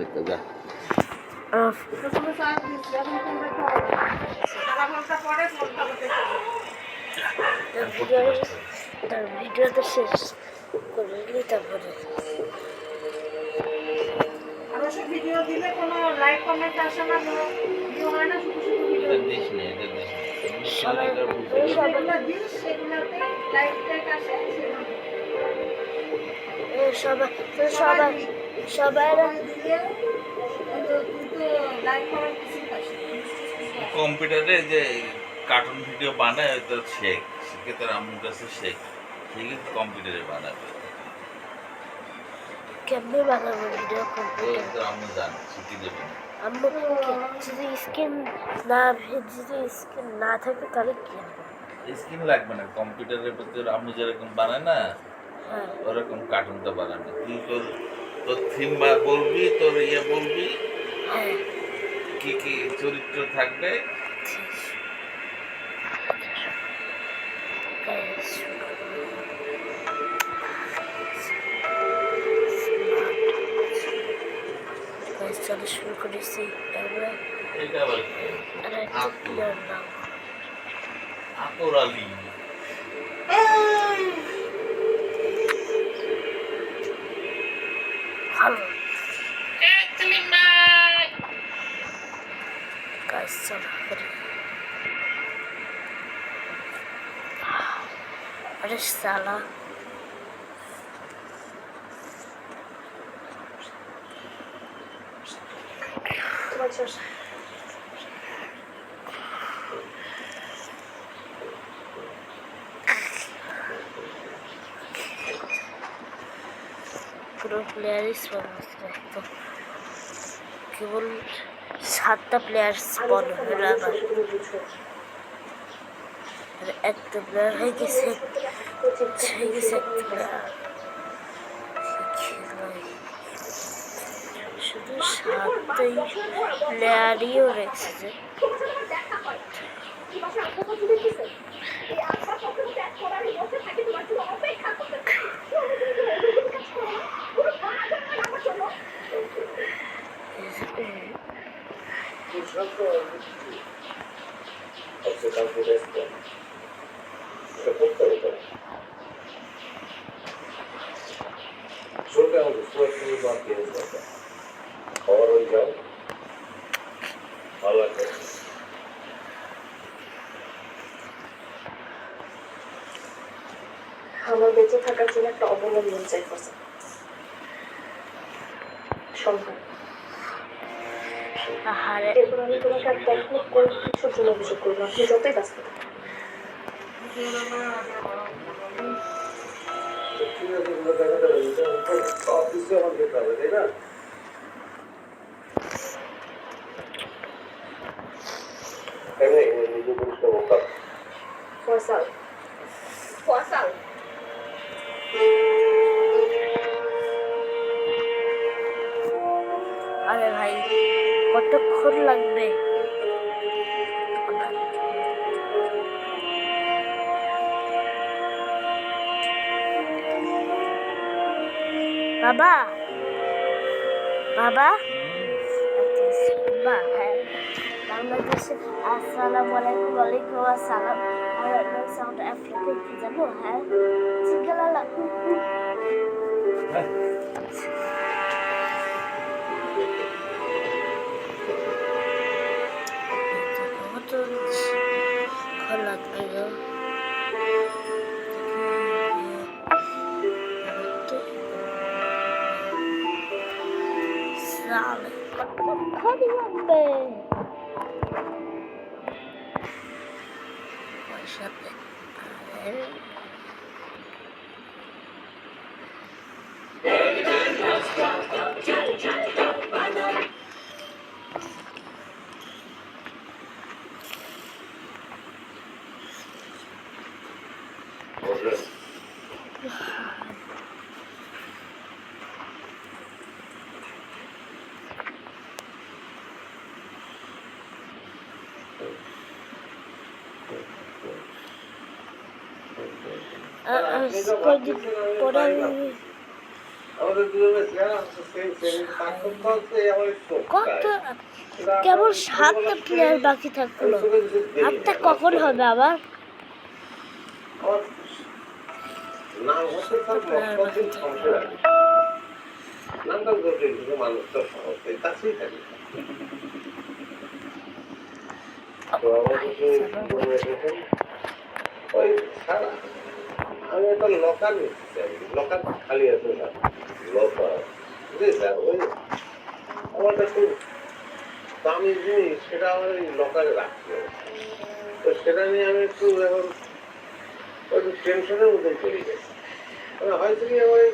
দেখতে যা। ভিডিওটা শেষ করলি তারপরে ভিডিও দিলে কোনো লাইক কমেন্ট আসে না, ভিডিও হয় না, শুধু শুধু ভিডিও দিস না, এটা দিস না। সবাই সবাই দিস, সেগুলোতে লাইক টাইক আসে, সবাই সবাই সবাই দিলে কিন্তু লাইক কমেন্ট কিছু আসে। কম্পিউটারে যে কার্টুন ভিডিও বানায় তো শেখ, শিখে তোর আম্মুর কাছে শেখ, শিখে কম্পিউটারে বানাবে। কেমনে বানাবো ভিডিও কম্পিউটার? তোর আম্মু জানে, শিখে দেবে। আম্মু যদি স্ক্রিন না থাকে তাহলে কি হবে? স্ক্রিন লাগবে না, কম্পিউটারের প্রতি আম্মু যেরকম বানায় না ওরকম কার্টুনটা বানাবে। তুই তোর থিম বলবি, তোর বলবি কি কি চরিত্র থাকবে। চলো শুরু করেছি। এটা আবার আকর আলী। ভালো কাজ চলো করি। আরে সালা পুরো প্লেয়ারই স্পন হচ্ছে, তো কেবল 7টা প্লেয়ার স্পন হলো আবার, একটা প্লেয়ার হয়ে গেছে একটা প্লেয়ার। শুধু 7টাই প্লেয়ারইও রেখেছে যে আমার বেঁচে থাকার জন্য একটা অবলম্বন চাইতেছে, সম্ভব। এরপর আমি তোমাকে আর কখনো কোনো কিছুর জন্য অভিযোগ করবো না, তুমি যতই ব্যস্ত থাকো। ফয়সাল আরে ভাই কতক্ষণ লাগবে? বাবা বাবা হ্যাঁ, বাংলাদেশে আসসালামু আলাইকুম, ওয়ালাইকুম আসসালাম। আর সাউথ আফ্রিকা কি জানো? হ্যাঁ সিঙ্গালালা লাগবে গো। কতক্ষণ লাগবে? পয়সাতে কয়দিন পরে আমাদের দুজনের চেহারা হচ্ছে সেম সেম, পার্থক্য হচ্ছে আমার কত কেবল 7টা প্লেয়ার বাকি থাকলো। 8টা কখন হবে আবার? নাম হচ্ছে তার মস্তদিন সংসার আলী। নামটা জটিল, কিন্তু মানুষটা সহজ, এই কাছেই থাকে। তো আমাকে ওই ছাড়া আমি একটা লকার নিতে চাই, লকার খালি আছে না, লকার বুঝলি, ওই আমার একটা খুব দামি জিনিস, সেটা আমার এই লকারে রাখতে হবে। তো সেটা নিয়ে আমি একটু এখন একটু টেনশনের মধ্যে চলে গেছি। মানে হয়তো কি ওই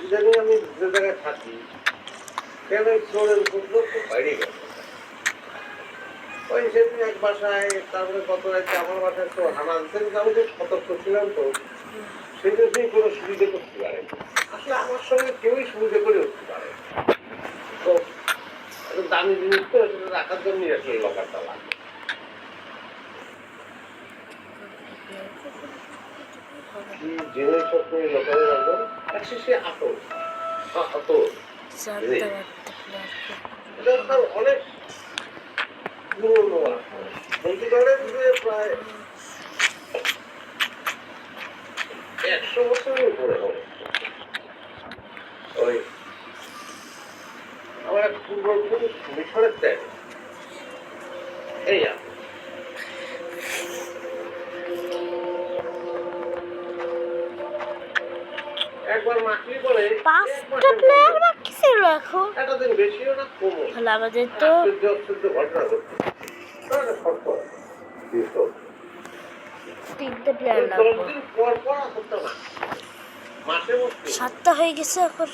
ইদানিং আমি যে জায়গায় থাকি, কেন চোরের উপদ্রব খুব বাইরে গেছে। ওই সেদিন এক বাসায়, তারপরে গত রাতে আমার বাসায় তো হানা দিচ্ছে, কিন্তু আমি খুব সতর্ক ছিলাম, তো সেই জন্যই কোনো সুবিধা করতে পারে। আসলে আমার সঙ্গে কেউই সুবিধা করে উঠতে পারে। তো দামি জিনিস তো সেটা রাখার জন্যই আসলে লকারটা লাগে। কি জিনিস আপনি লকারে রাখবেন? সে আতর, আতর এটা তার অনেক পুরনো আছে, বলতে পারেন যে প্রায় 100 বছরের উপরে হবে। ওই আমার এক পূর্বপুরুষ মিশরের দেয় এই একবার মাটি করে 5টা প্লেয়ার বাকি ছিল এখন। একটা দিন বেশিও না কমও, তাহলে আমাদের তো ঘটনা ঘটছে। 3টে প্লেয়ার লাগবে। 10 দিন পর পর আসতে না, মাসে মধ্যে 7টা হয়ে গেছে, এখন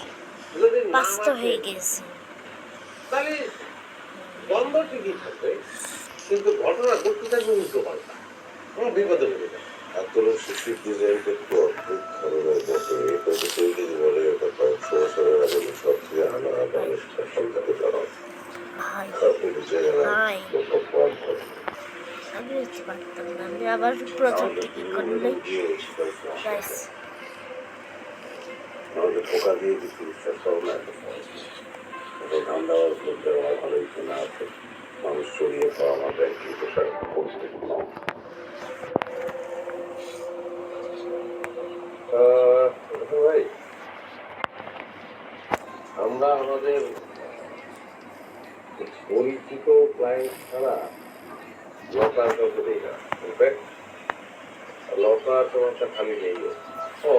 যদি না 5টা হয়ে আসে, গেছে। তাহলে দ্বন্দ্ব ঠিকই থাকবে, কিন্তু ঘটনা ঘটতে থাকবে উল্টো পাল্টা, বিপদে পড়ে যাবে। আন্দোলন শিশির ডিজাইনটা একটু অদ্ভুত ধরনের বটে। এটা তো কেউ যদি বলে এটা কয়েকশো বছরের আগে সব থেকে আনা মানুষটা সংখ্যাতে জড়াও ভাই ভাই আমি হচ্ছে পারতাম না, আমি আবার প্রথম থেকে করলে গাইস আমাদের পোকা দিয়ে কিছু বিশ্বাস করো না, ঠান্ডা ভালোই কেনা আছে, মানুষ চড়িয়ে পাওয়া আমার ব্যাংকিং পেশার পরিস্থিতি নয়। ভাই, আমরা আমাদের পরিচিত ক্লায়েন্ট ছাড়া লকার কাউকে দিই না। লকার তোমারটা খালি নেই। ও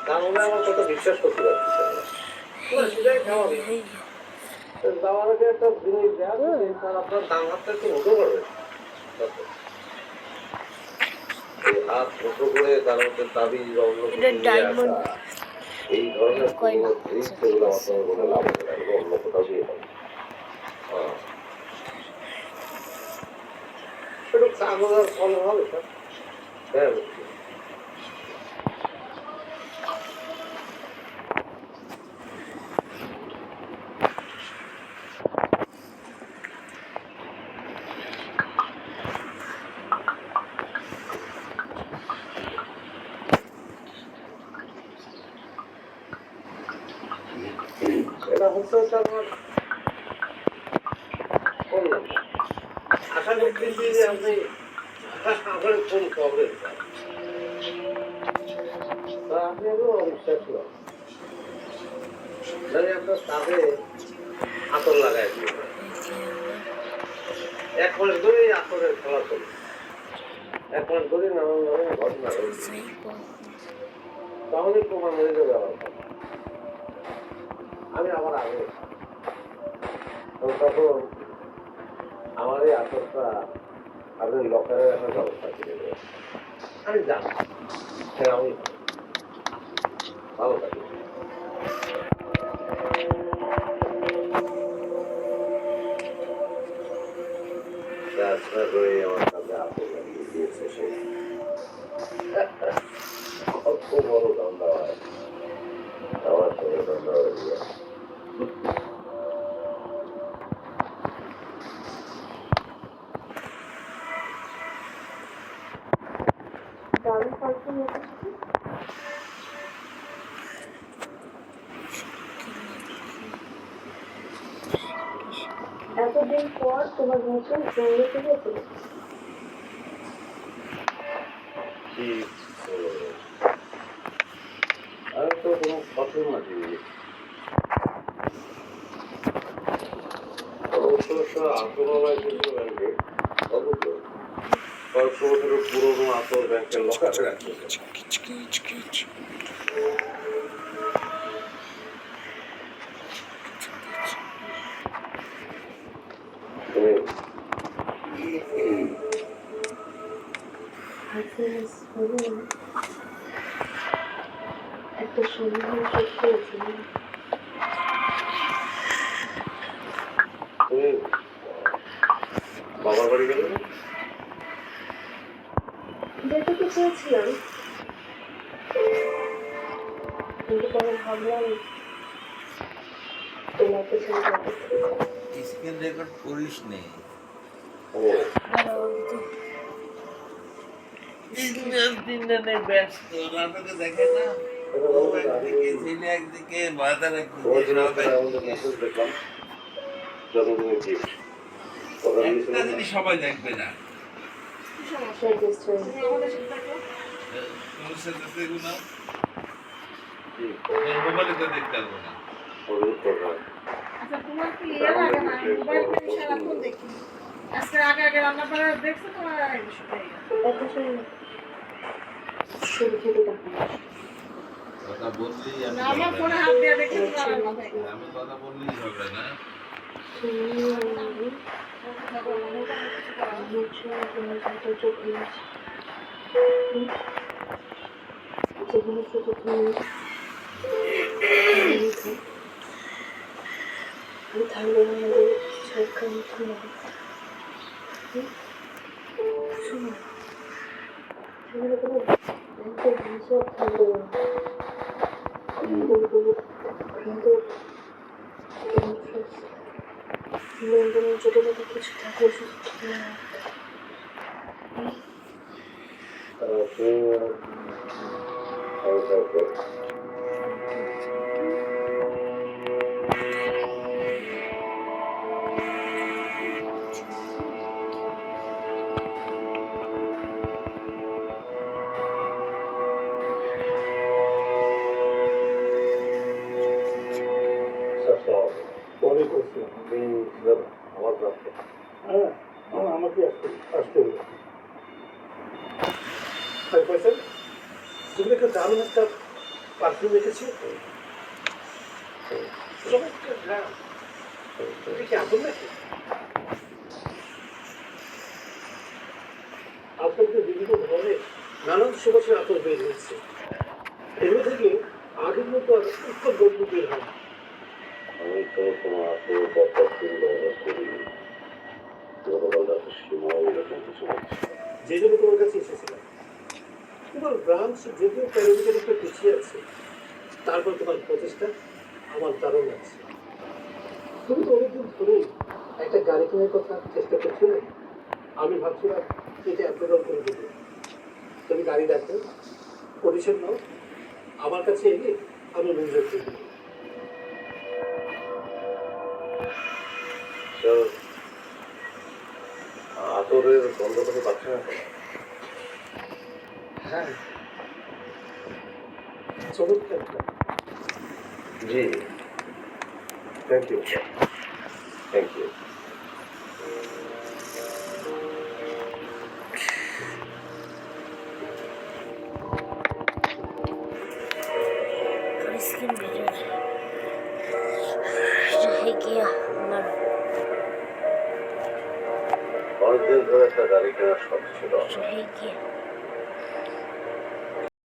তাহলে আমার কথা বিশ্বাস করতে পারছি না, সেটাই স্বাভাবিক। যাওয়ার আগে একটা জিনিস দেওয়া, আপনার ডান হাতটা একটু উঠো করবে, এই হাত উঠো করে তার মধ্যে তাবি অন্য এই ধরনের জিনিস সেগুলো আমার সঙ্গে কোনো লাভ হবে না, এগুলো অন্য কোথাও দিয়ে হবে। একটু কাগজ আর কলম হবে স্যার? হ্যাঁ, এটা হচ্ছে আমার ফোন নাম্বার। আশা করতেছি যে আপনি আমার ফোন কভারেজ, আপনি একদম অবিশ্বাস করেন, আপনার কাঁধে আতর লাগাই দিয়ে 1 মাস ধরে আতরের খেলা চলছে। 1 মাস ধরে নানান ধরনের ঘটনা ঘটছে, তাহলে প্রমাণ হয়ে যাবে। আমি আবার আগে তখন আমার এই আতরটা আপনি লকারে রাখার ব্যবস্থা করে দেবেন, আমি জানি। হ্যাঁ, আমি ভালো থাকি। প্রার্থনা করে আমার কাছে আতর লাগিয়ে দিয়েছে সে। কত বড় ধান্দা হয় আমার সঙ্গে, ধান্দা হয়ে গিয়ে। দারুণ এতদিন পর তোমার নতুন জঙ্গলে ফিরেছিল। কি আর তো কোনো কথা মাঝি অবশ্য আতর কিন্তু ব্যাংকে অবশ্য কয়েক বছরের পুরোনো আতর ব্যাংকের লকারে রাখছে। হাফিজ বলুন, একটা সন্ধান যোগ করেছিল। তুমি বাবার বাড়ি গেলে না? যেতে তো চেয়েছিলাম, কিন্তু পরে ভাবলাম তোমার পেছনে যাবো। স্ক্রিন রেকর্ড করিস নি। ও দিনে ব্যস্ত নাটকে দেখে না, ও একদিকে ছেলে একদিকে মাথার একদিকে সব একদিকে। দেখলাম জন্মদিনের গিফট একটা জিনিস সবাই দেখবে না, সেই ডিস্ট্রেস তোমার সাথে দেখবো না, মোবাইলে তো দেখতে পারবো না। আচ্ছা তোমার কি ইয়ে লাগে না? মোবাইল আমি সারাক্ষণ দেখি। আজকে আগে আগে রান্না করে দেখছো তোমার বিষয়টা। একটা শুরু থেকে ডাকা কথা বললেই আমি আমার ফোনে হাত দিয়ে দেখি তোমার মাথায়। আমি কথা বললেই হবে না। যেখানে শুধু তুমি আমি থাকলে আমাদের সরকার মতো না শোনো, সেখানে কোনো ব্যাংকের হিসাব থাকবে না, কিন্তু ইন্টারেস্ট লেনদেনের জটিলতা কিছু থাকলে শুধু তুমি আমার প্রাপ্ত হ্যাঁ আমাকে আসতে হবে। পয়সা তুমি একটা দারুণ একটা পারফিউম রেখেছি, চমৎকার গ্রাম, এটা কি আগুন নাকি? আজকাল তো বিভিন্ন ধরনের নানান সুবাসের আতর বের হয়েছে, এগুলো থেকে আগের মতো আর উত্তর গল্প বের হয় না। আমি তো তোমার আসল কথা ব্যবহার করি গতকাল রাতে সীমাও এরকম কিছু হচ্ছে। যে জন্য তোমার কাছে এসেছিলাম। তোমার ব্রাঞ্চ যদিও প্যারামিটার একটু পিছিয়ে আছে, তারপর তোমার প্রচেষ্টা আমার দারুণ আছে। তুমি তো অনেকদিন ধরেই একটা গাড়ি কেনার কথা চেষ্টা করছিলে, আমি ভাবছিলাম এটা অ্যাপ্রুভাল করে দেবো। তুমি গাড়ি দেখো, কন্ডিশন নাও, আমার কাছে এলে আমি মঞ্জুর করে দেবো। আতরের গন্ধ থেকে পাচ্ছে না? হ্যাঁ, চমৎকার। জি thank you thank you. Screen video রহে গিয়া আমার অনেকদিন ধরে একটা গাড়ি কেনার শখ ছিল। রহে গিয়া